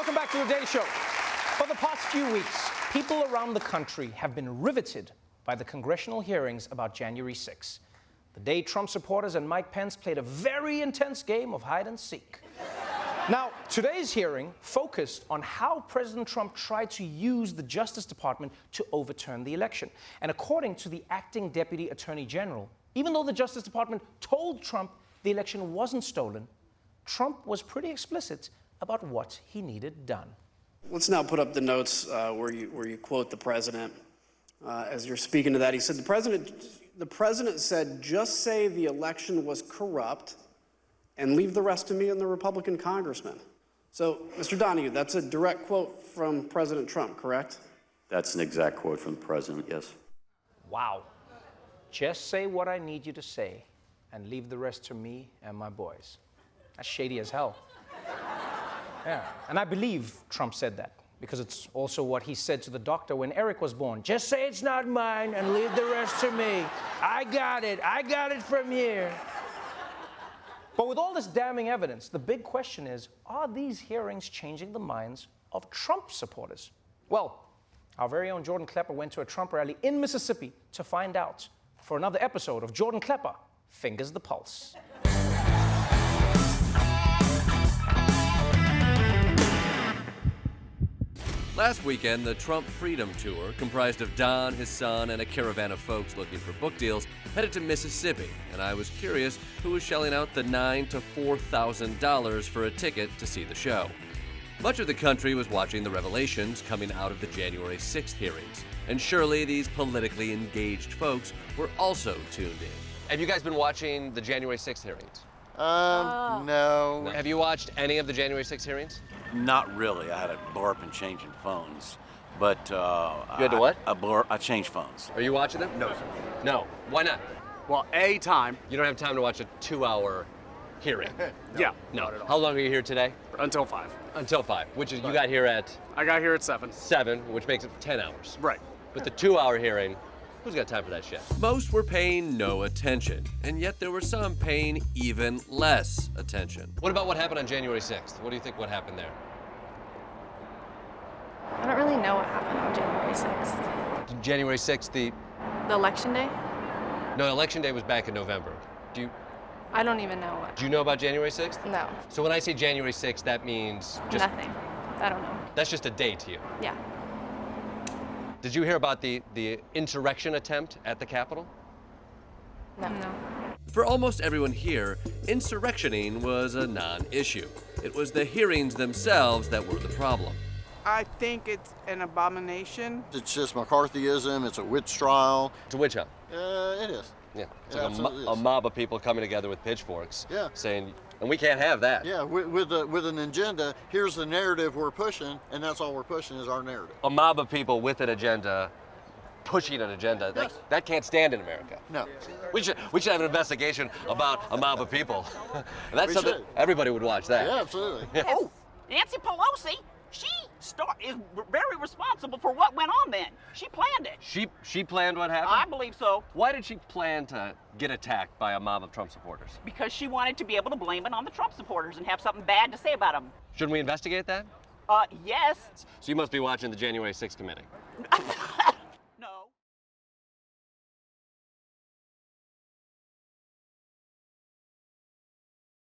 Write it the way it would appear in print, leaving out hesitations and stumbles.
Welcome back to The Daily Show. For the past few weeks, people around the country have been riveted by the congressional hearings about January 6th, the day Trump supporters and Mike Pence played a very intense game of hide and seek. Now, today's hearing focused on how President Trump tried to use the Justice Department to overturn the election. And according to the acting Deputy Attorney General, even though the Justice Department told Trump the election wasn't stolen, Trump was pretty explicit about what he needed done. Let's now put up the notes where you quote the president. As you're speaking to that, he said, the president said, just say the election was corrupt and leave the rest to me and the Republican congressman. So, Mr. Donahue, that's a direct quote from President Trump, correct? That's an exact quote from the president, yes. Wow. Just say what I need you to say and leave the rest to me and my boys. That's shady as hell. Yeah, and I believe Trump said that because it's also what he said to the doctor when Eric was born. Just say it's not mine and leave the rest to me. I got it from here. But with all this damning evidence, the big question is, are these hearings changing the minds of Trump supporters? Well, our very own Jordan Klepper went to a Trump rally in Mississippi to find out for another episode of Jordan Klepper Fingers the Pulse. Last weekend, the Trump Freedom Tour, comprised of Don, his son, and a caravan of folks looking for book deals, headed to Mississippi, and I was curious who was shelling out the $9,000 to $4,000 for a ticket to see the show. Much of the country was watching the revelations coming out of the January 6th hearings, and surely these politically engaged folks were also tuned in. Have you guys been watching the January 6th hearings? No. Have you watched any of the January 6th hearings? Not really. I had a blur up in changing phones, but You had to what? I changed phones. Are you watching them? No, sir. No. Why not? Well, time. You don't have time to watch a 2-hour hearing. Yeah. No. Not at all. How long are you here today? Until 5. Until 5, which is you got here at I got here at 7. 7, which makes it 10 hours. Right. But the 2-hour hearing, who's got time for that shit? Most were paying no attention, and yet there were some paying even less attention. What about what happened on January 6th? What do you think what happened there? I don't really know what happened on January 6th. January 6th, The election day? No, election day was back in November. I don't even know what. Do you know about January 6th? No, So when I say January 6th, that means just, nothing. I don't know. that's just a date to you. Yeah. Did you hear about the insurrection attempt at the Capitol? No. For almost everyone here, insurrectioning was a non-issue. It was the hearings themselves that were the problem. I think it's an abomination. It's just McCarthyism. It's a witch trial. It's a witch hunt. It is. Yeah, it's It like absolutely a is. mob of people coming together with pitchforks, Yeah. saying, and we can't have that. Yeah, with an agenda. Here's the narrative we're pushing, and that's all we're pushing is our narrative. A mob of people with an agenda, pushing an agenda. Yes. That can't stand in America. No. We should have an investigation about a mob of people. And that's We something should. everybody would watch that. Yeah, absolutely. Oh, Nancy Pelosi, she is very responsible for what went on then. She planned it. She planned what happened? I believe so, Why did she plan to get attacked by a mob of Trump supporters? because she wanted to be able to blame it on the Trump supporters and have something bad to say about them. Shouldn't we investigate that? Yes. So you must be watching the January 6th committee.